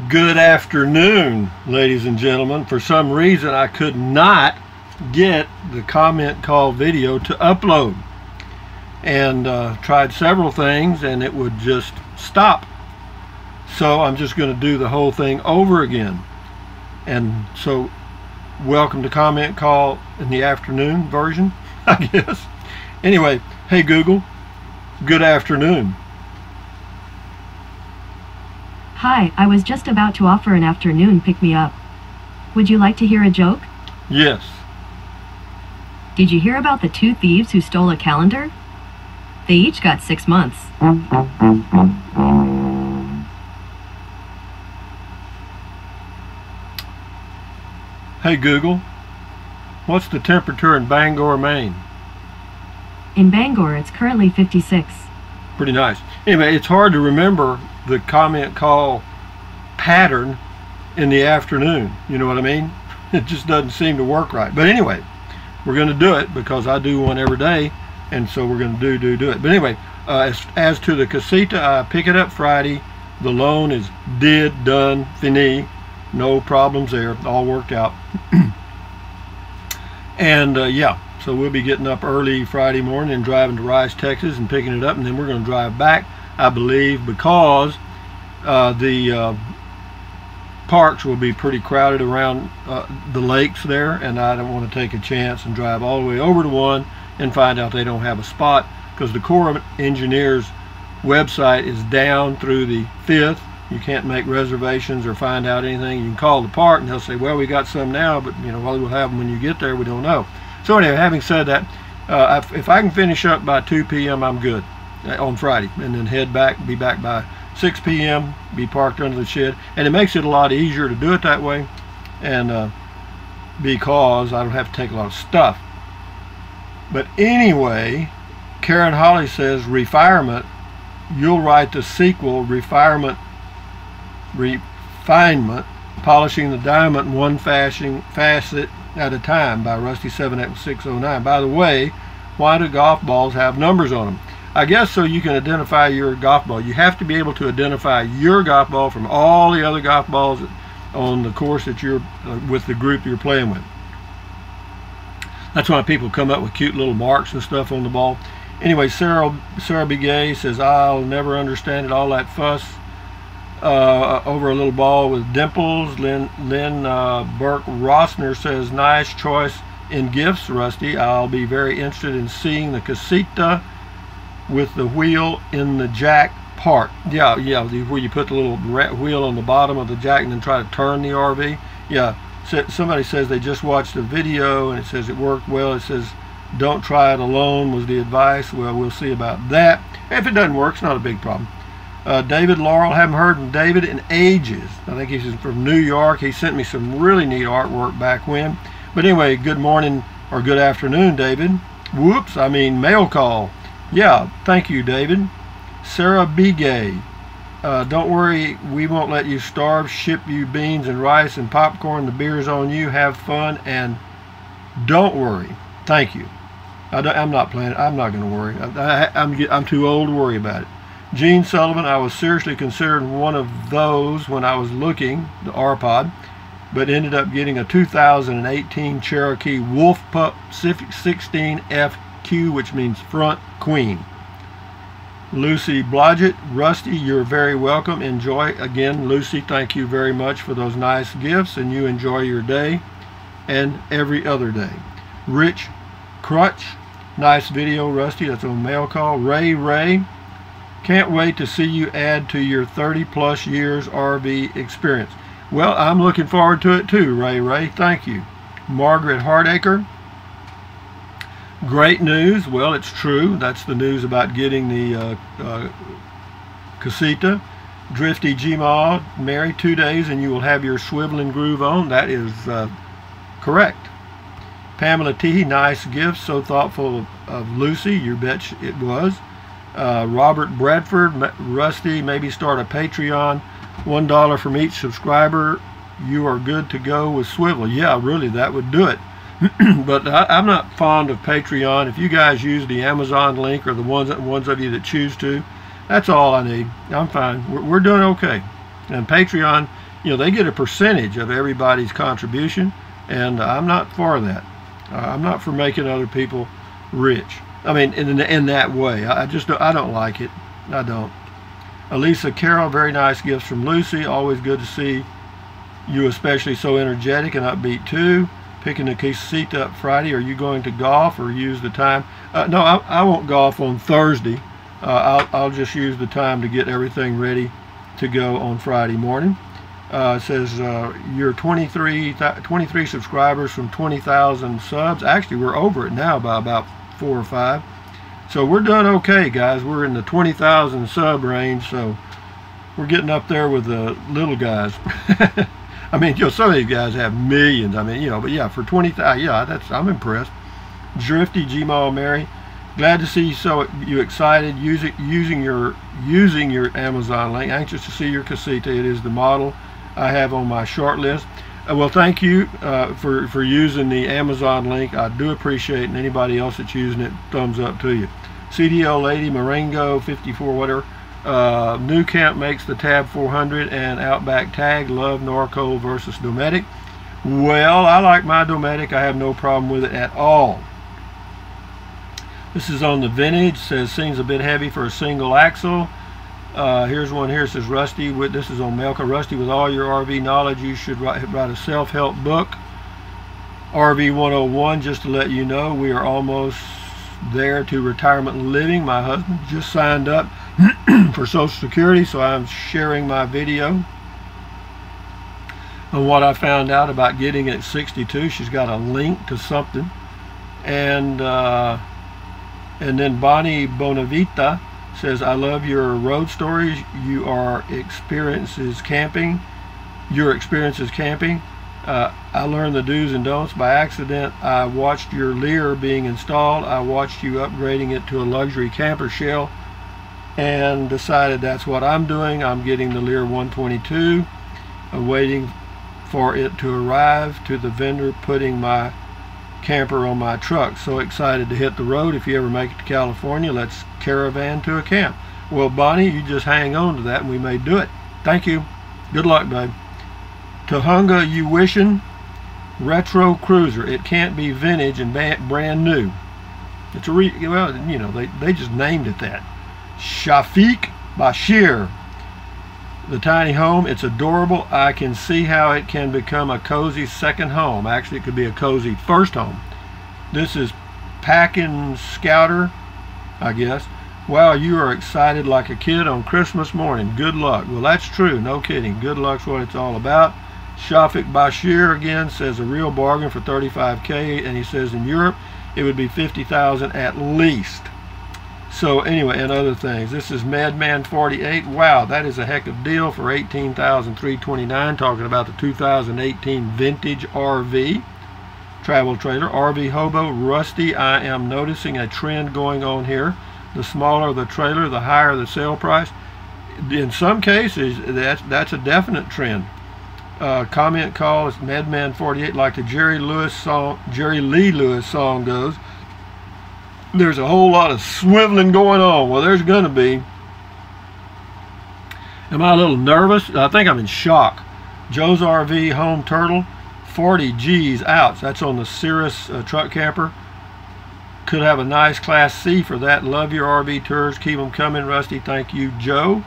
Good afternoon, ladies and gentlemen. For some reason, I could not get the comment call video to upload, and tried several things and it would just stop. So I'm just going to do the whole thing over again. And so welcome to comment call in the afternoon version, I guess. Anyway, hey Google, good afternoon. Hi, I was just about to offer an afternoon pick-me-up. Would you like to hear a joke? Yes. Did you hear about the two thieves who stole a calendar? They each got 6 months. Hey Google, what's the temperature in Bangor, Maine? In Bangor, it's currently 56. Pretty nice. Anyway, it's hard to remember the comment call pattern in the afternoon. You know what I mean? It just doesn't seem to work right. But anyway, we're going to do it because I do one every day, and so we're going to do it. But anyway, as to the casita, I pick it up Friday. The loan is done, fini. No problems there. All worked out. And yeah, so we'll be getting up early Friday morning and driving to Rice, Texas, and picking it up, and then we're going to drive back, I believe, because the parks will be pretty crowded around the lakes there, and I don't want to take a chance and drive all the way over to one and find out they don't have a spot, because the Corps of Engineers website is down through the 5th. You can't make reservations or find out anything. You can call the park and they'll say, well, we got some now, but you know, what will happen when you get there, we don't know. So anyway, having said that, if I can finish up by 2 p.m., I'm good on Friday, and then head back, be back by 6 p.m., be parked under the shed. And it makes it a lot easier to do it that way, and because I don't have to take a lot of stuff. But anyway, Karen Holly says, refinement, you'll write the sequel, refinement, refinement, polishing the diamond one facet at a time, by Rusty 7X609. By the way, why do golf balls have numbers on them? I guess so you can identify your golf ball. You have to be able to identify your golf ball from all the other golf balls on the course that you're with the group you're playing with. That's why people come up with cute little marks and stuff on the ball. Anyway, Sarah Begay says, I'll never understand it, all that fuss over a little ball with dimples. Lynn Burke Rossner says, nice choice in gifts, Rusty. I'll be very interested in seeing the casita with the wheel in the jack part. Yeah, where you put the little wheel on the bottom of the jack and then try to turn the RV. Yeah, somebody says they just watched the video and it says it worked well. It says don't try it alone was the advice. Well, we'll see about that. If it doesn't work, it's not a big problem. David Laurel, haven't heard from David in ages. I think he's from New York. He sent me some really neat artwork back when. But anyway, good morning or good afternoon, David. Whoops, I mean mail call. Yeah, thank you, David. Sarah Begay, don't worry, we won't let you starve. Ship you beans and rice and popcorn. The beer's on you. Have fun and don't worry. Thank you. I'm not planning. I'm not going to worry. I'm too old to worry about it. Gene Sullivan, I was seriously considered one of those when I was looking, the R-Pod, but ended up getting a 2018 Cherokee Wolf Pup 16FQ, which means front queen. Lucy Blodgett, Rusty, you're very welcome. Enjoy. Again, Lucy, thank you very much for those nice gifts, and you enjoy your day and every other day. Rich Crutch, nice video, Rusty. That's on mail call. Ray, can't wait to see you add to your 30+ years RV experience. Well, I'm looking forward to it too, Ray. Thank you. Margaret Hardacre, great news. Well, it's true. That's the news about getting the casita. Drifty Gmaud, Mary, 2 days and you will have your swivel and groove on. That is correct. Pamela T, nice gifts, so thoughtful of Lucy. You bet it was. Robert Bradford, Rusty, maybe start a Patreon, $1 from each subscriber. You are good to go with swivel. Yeah, really, that would do it. But I'm not fond of Patreon. If you guys use the Amazon link or the ones of you that choose to, that's all I need. I'm fine. We're doing okay. And Patreon, you know, they get a percentage of everybody's contribution, and I'm not for that. I'm not for making other people rich. I mean, in that way. I don't like it. I don't. Elisa Carroll, very nice gifts from Lucy. Always good to see you, especially so energetic and upbeat too. Picking the casita up Friday. Are you going to golf or use the time? No, I won't golf on Thursday. I'll just use the time to get everything ready to go on Friday morning. It says you're 23 subscribers from 20,000 subs. Actually, we're over it now by about 4 or 5. So we're doing okay, guys. We're in the 20,000 sub range, so we're getting up there with the little guys. I mean, you know, some of these guys have millions. I mean, you know, but yeah, for 20,000, yeah, I'm impressed. Drifty Gmail Mary, glad to see you excited using your Amazon link. Anxious to see your casita. It is the model I have on my short list. Well, thank you for using the Amazon link. I do appreciate it, and anybody else that's using it, thumbs up to you. CDL Lady, Marengo, 54, whatever. New Camp makes the Tab 400 and Outback Tag. Love Norco versus Dometic. Well, I like my Dometic. I have no problem with it at all. This is on the Vintage. Says seems a bit heavy for a single axle. Here's one here. It says Rusty. This is on Melka. Rusty, with all your RV knowledge, you should write a self-help book. RV 101. Just to let you know, we are almost there to retirement living. My husband just signed up for Social Security, so I'm sharing my video on what I found out about getting it at 62. She's got a link to something, and then Bonnie Bonavita says, I love your road stories. Your experiences camping. I learned the do's and don'ts by accident. I watched your Lear being installed. I watched you upgrading it to a luxury camper shell and decided that's what I'm doing. I'm getting the Lear 122, waiting for it to arrive to the vendor, putting my camper on my truck. So excited to hit the road. If you ever make it to California, let's caravan to a camp. Well, Bonnie, you just hang on to that and we may do it. Thank you. Good luck, babe. Tahunga You Wishin' Retro Cruiser. It can't be vintage and brand new. It's a well, you know, they just named it that. Shafiq Bashir. The tiny home, it's adorable. I can see how it can become a cozy second home. Actually, it could be a cozy first home. This is Packin' Scouter, I guess. Wow, you are excited like a kid on Christmas morning. Good luck. Well, that's true. No kidding. Good luck's what it's all about. Shafiq Bashir again says a real bargain for $35K, and he says in Europe it would be $50,000 at least. So anyway, and other things. This is Madman 48. Wow, that is a heck of a deal for $18,329. Talking about the 2018 vintage RV travel trailer. RV Hobo Rusty. I am noticing a trend going on here. The smaller the trailer, the higher the sale price. In some cases, that's a definite trend. Comment call is Madman 48, like the Jerry Lee Lewis song goes. There's a whole lot of swiveling going on. Well, there's going to be. Am I a little nervous? I think I'm in shock. Joe's RV Home Turtle, 40 G's. Ouch. That's on the Cirrus truck camper. Could have a nice Class C for that. Love your RV tours. Keep them coming, Rusty. Thank you, Joe.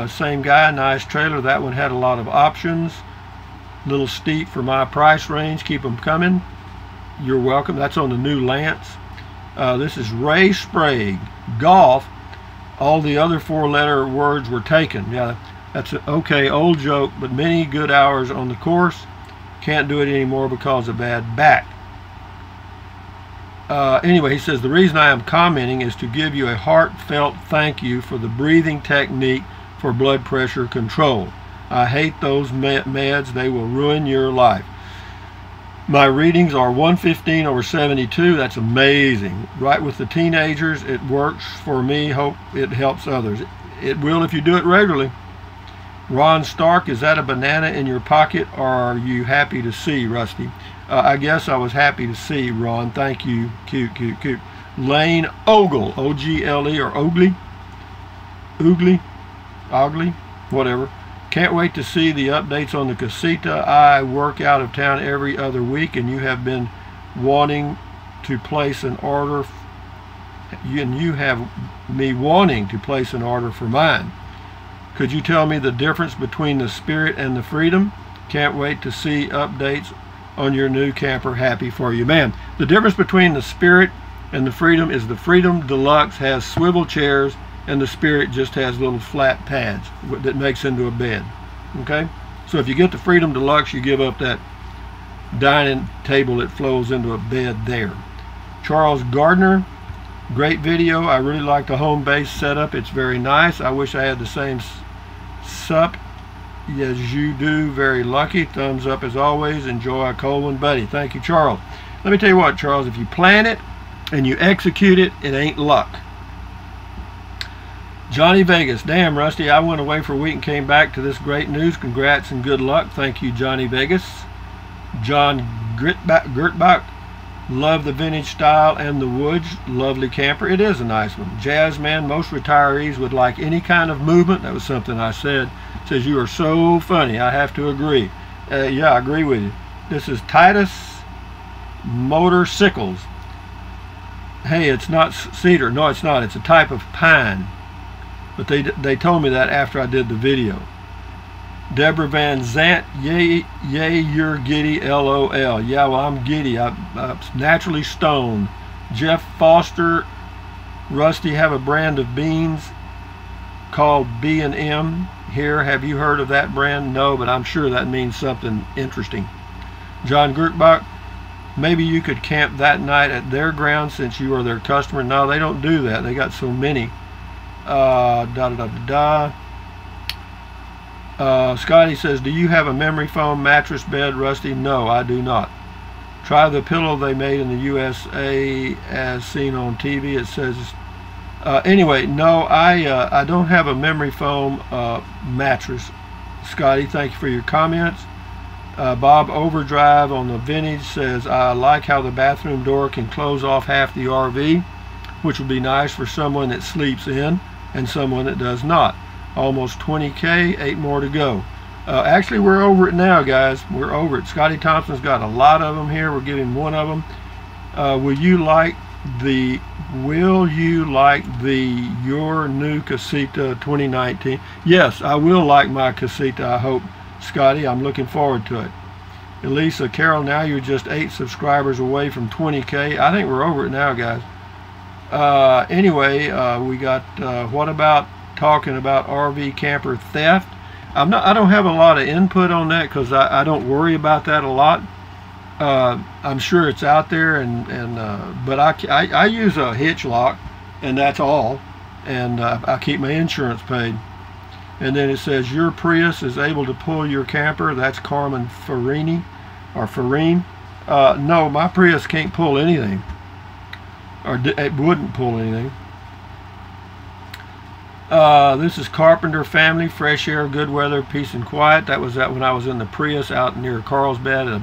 Same guy, nice trailer. That one had a lot of options. Little steep for my price range. Keep them coming. You're welcome. That's on the new Lance. This is Ray Sprague. Golf. All the other 4-letter words were taken. Yeah, that's an okay old joke, but many good hours on the course. Can't do it anymore because of bad back. Anyway, he says, the reason I am commenting is to give you a heartfelt thank you for the breathing technique for blood pressure control. I hate those meds. They will ruin your life. My readings are 115/72. That's amazing. Right with the teenagers, it works for me. Hope it helps others. It will if you do it regularly. Ron Stark, is that a banana in your pocket, or are you happy to see, Rusty? I guess I was happy to see, Ron. Thank you. Cute, cute, cute. Lane Ogle, O-G-L-E or Ogley? Ogley? Whatever. Can't wait to see the updates on the Casita. I work out of town every other week, and you have been wanting to place an order, and you have me wanting to place an order for mine. Could you tell me the difference between the Spirit and the Freedom? Can't wait to see updates on your new camper. Happy for you, man. The difference between the Spirit and the Freedom is the Freedom Deluxe has swivel chairs, and the Spirit just has little flat pads that makes into a bed. Okay, so if you get the Freedom Deluxe, you give up that dining table that flows into a bed there. Charles Gardner, great video. I really like the home base setup. It's very nice. I wish I had the same sup as you do. Very lucky. Thumbs up as always. Enjoy, Coleman Buddy. Thank you, Charles. Let me tell you what, Charles, if you plan it and you execute it, it ain't luck. Johnny Vegas, damn Rusty, I went away for a week and came back to this great news. Congrats and good luck. Thank you, Johnny Vegas. John Gertbach, love the vintage style and the woods. Lovely camper. It is a nice one. Jazzman, most retirees would like any kind of movement. That was something I said. Says you are so funny. I have to agree. Yeah, I agree with you. This is Titus Motorcycles. Hey, it's not cedar. No, it's not. It's a type of pine. But they told me that after I did the video. Deborah Van Zant, yay, you're giddy, LOL. Yeah, well, I'm giddy. I'm naturally stoned. Jeff Foster, Rusty, have a brand of beans called B&M here. Have you heard of that brand? No, but I'm sure that means something interesting. John Gertbach, maybe you could camp that night at their ground since you are their customer. No, they don't do that. They got so many. Scotty says, do you have a memory foam mattress bed, Rusty? No, I do not. Try the pillow they made in the USA as seen on TV. It says, anyway, no, I don't have a memory foam mattress. Scotty, thank you for your comments. Bob Overdrive on the vintage says, I like how the bathroom door can close off half the RV, which would be nice for someone that sleeps in and someone that does not. Almost 20K, 8 more to go. Actually, we're over it now, guys. We're over it. Scotty Thompson's got a lot of them here. We're giving one of them. Will you like your new Casita 2019? Yes, I will like my Casita, I hope, Scotty. I'm looking forward to it. Elisa Carroll, now you're just 8 subscribers away from 20K. I think we're over it now, guys. Anyway, we got what about talking about RV camper theft? I don't have a lot of input on that because I don't worry about that a lot. I'm sure it's out there, but I use a hitch lock, and that's all, and I keep my insurance paid. And then it says your Prius is able to pull your camper. That's Carmen Farini or Farine. No, my Prius can't pull anything, or it wouldn't pull anything. This is Carpenter Family, fresh air, good weather, peace and quiet. That was when I was in the Prius out near Carlsbad at a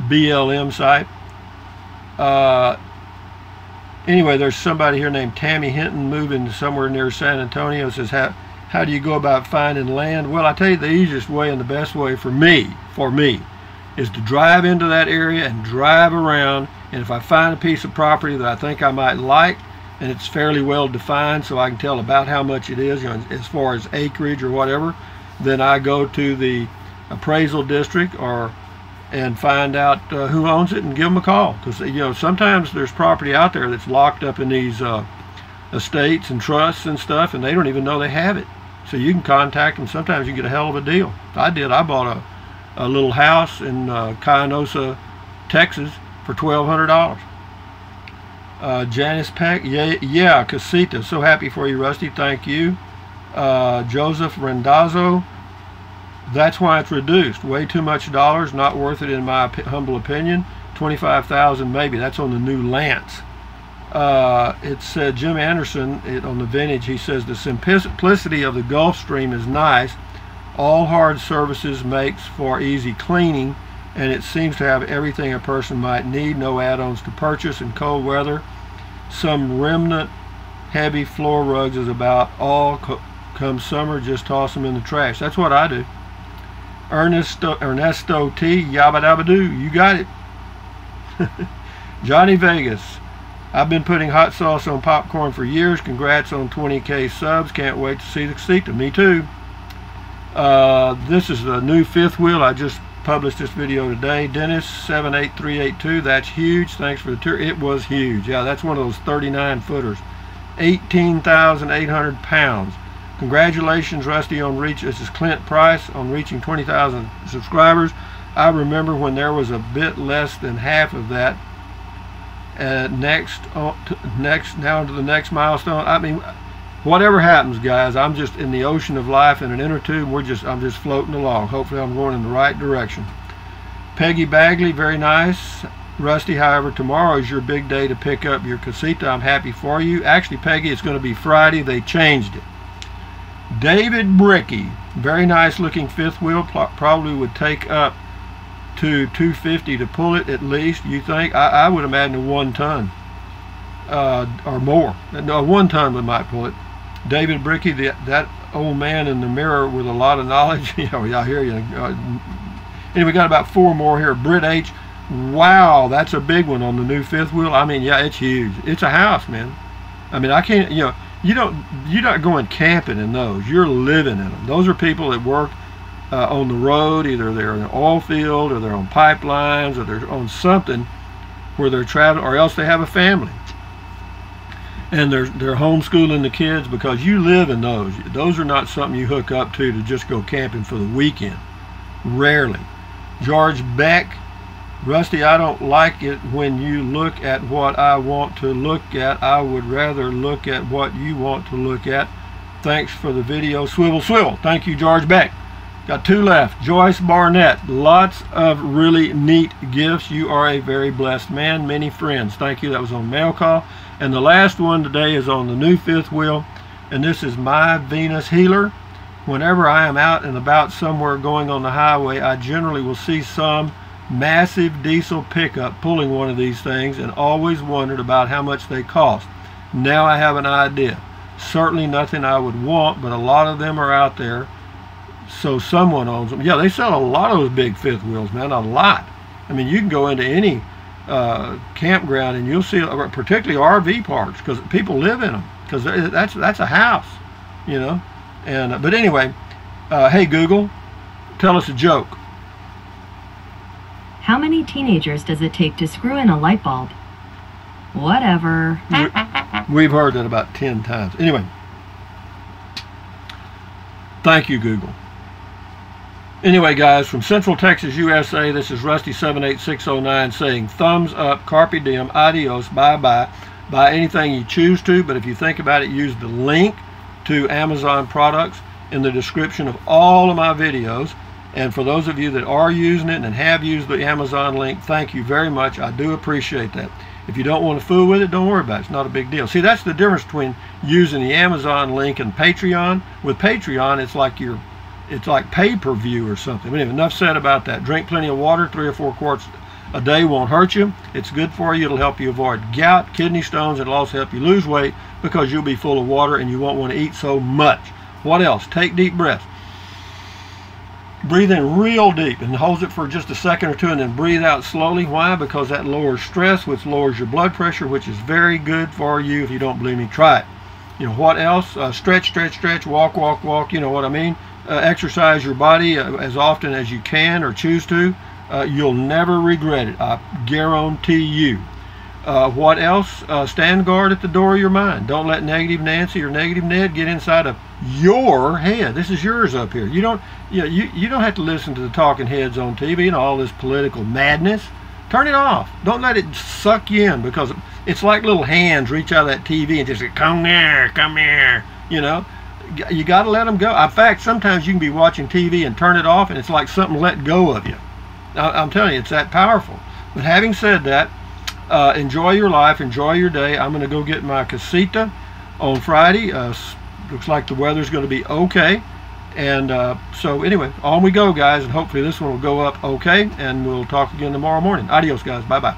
BLM site. Anyway, there's somebody here named Tammy Hinton moving to somewhere near San Antonio. It says, how do you go about finding land? Well, I tell you, the easiest way and the best way for me, is to drive into that area and drive around. And if I find a piece of property that I think I might like, and it's fairly well defined so I can tell about how much it is, as far as acreage or whatever, then I go to the appraisal district and find out who owns it and give them a call. Because sometimes there's property out there that's locked up in these estates and trusts and stuff, and they don't even know they have it. So you can contact them. Sometimes you get a hell of a deal. I did. I bought a little house in Cayenosa, Texas for $1,200. Janice Peck, yeah, Casita. So happy for you, Rusty. Thank you. Joseph Rendazzo, that's why it's reduced. Way too much dollars, not worth it in my humble opinion. $25,000 maybe. That's on the new Lance. It's Jim Anderson on the vintage. He says the simplicity of the Gulfstream is nice. All hard surfaces makes for easy cleaning, and it seems to have everything a person might need. No add-ons to purchase in cold weather. Some remnant heavy floor rugs is about all Come summer, just toss them in the trash. That's what I do. Ernesto T, yabba dabba doo, you got it. Johnny Vegas, I've been putting hot sauce on popcorn for years. Congrats on 20K subs. Can't wait to see the Casita. Me too. This is the new fifth wheel. I just published this video today. Dennis 78382. That's huge. Thanks for the tour. It was huge. Yeah, that's one of those 39 footers. 18,800 pounds. Congratulations, Rusty, on reach. This is Clint Price on reaching 20,000 subscribers. I remember when there was a bit less than half of that. Now to the next milestone. I mean, whatever happens, guys, I'm just in the ocean of life in an inner tube. I'm just floating along. Hopefully I'm going in the right direction. Peggy Bagley, very nice. Rusty, however, tomorrow is your big day to pick up your Casita. I'm happy for you. Actually, Peggy, it's going to be Friday. They changed it. David Bricky, very nice looking fifth wheel. Probably would take up to 250 to pull it at least. You think? I would imagine a 1 ton or more. No, a 1 ton we might pull it. David Bricky, that old man in the mirror with a lot of knowledge. You know, I hear you. Anyway, we got about 4 more here. Britt H, wow, that's a big one on the new fifth wheel. I mean, yeah, it's huge. It's a house, man. I mean, I can't, you know, you're not going camping in those. You're living in them. Those are people that work on the road. Either they're in an oil field, or they're on pipelines, or they're on something where they're traveling, or else they have a family. And they're homeschooling the kids, because you live in those. Those are not something you hook up to just go camping for the weekend. Rarely. George Beck, Rusty, I don't like it when you look at what I want to look at. I would rather look at what you want to look at. Thanks for the video. Swivel, swivel. Thank you, George Beck. Got 2 left. Joyce Barnett, lots of really neat gifts. You are a very blessed man. Many friends. Thank you. That was on Mail Call. And the last one today is on the new fifth wheel. And this is My Venus Healer. Whenever I am out and about somewhere going on the highway, I generally will see some massive diesel pickup pulling one of these things, and always wondered about how much they cost. Now I have an idea. Certainly nothing I would want, but a lot of them are out there, so someone owns them. Yeah, they sell a lot of those big fifth wheels, man, a lot. I mean, you can go into any campground and you'll see, particularly RV parks, because people live in them, because that's a house, you know. And but anyway, hey Google, tell us a joke. How many teenagers does it take to screw in a light bulb? Whatever. We've heard that about 10 times. Anyway, thank you, Google. Anyway, guys, from Central Texas, USA, this is Rusty 78609 saying thumbs up, carpe diem, adios, bye-bye. Buy anything you choose to, but if you think about it, use the link to Amazon products in the description of all of my videos. And for those of you that are using it and have used the Amazon link, thank you very much. I do appreciate that. If you don't want to fool with it, don't worry about it. It's not a big deal. See, that's the difference between using the Amazon link and Patreon. With Patreon, it's like pay-per-view or something. Anyway, enough said about that. Drink plenty of water. 3 or 4 quarts a day won't hurt you. It's good for you. It'll help you avoid gout, kidney stones. It'll also help you lose weight, because you'll be full of water and you won't want to eat so much. What else? Take deep breaths. Breathe in real deep and hold it for just a second or 2, and then breathe out slowly. Why? Because that lowers stress, which lowers your blood pressure, which is very good for you. If you don't believe me, try it. You know what else? Stretch, stretch, stretch, walk, walk, walk. You know what I mean? Exercise your body as often as you can or choose to. You'll never regret it. I guarantee you. What else? Stand guard at the door of your mind. Don't let negative Nancy or negative Ned get inside of your head. This is yours up here. You don't have to listen to the talking heads on TV and all this political madness. Turn it off. Don't let it suck you in, because it's like little hands reach out of that TV and just say, come here, you know. You got to let them go. In fact, sometimes you can be watching TV and turn it off, and it's like something let go of you. I'm telling you, it's that powerful. But having said that, enjoy your life, enjoy your day. I'm going to go get my Casita on Friday. Looks like the weather's going to be okay. And so anyway, on we go, guys, and hopefully this one will go up okay, and we'll talk again tomorrow morning. Adios, guys. Bye-bye.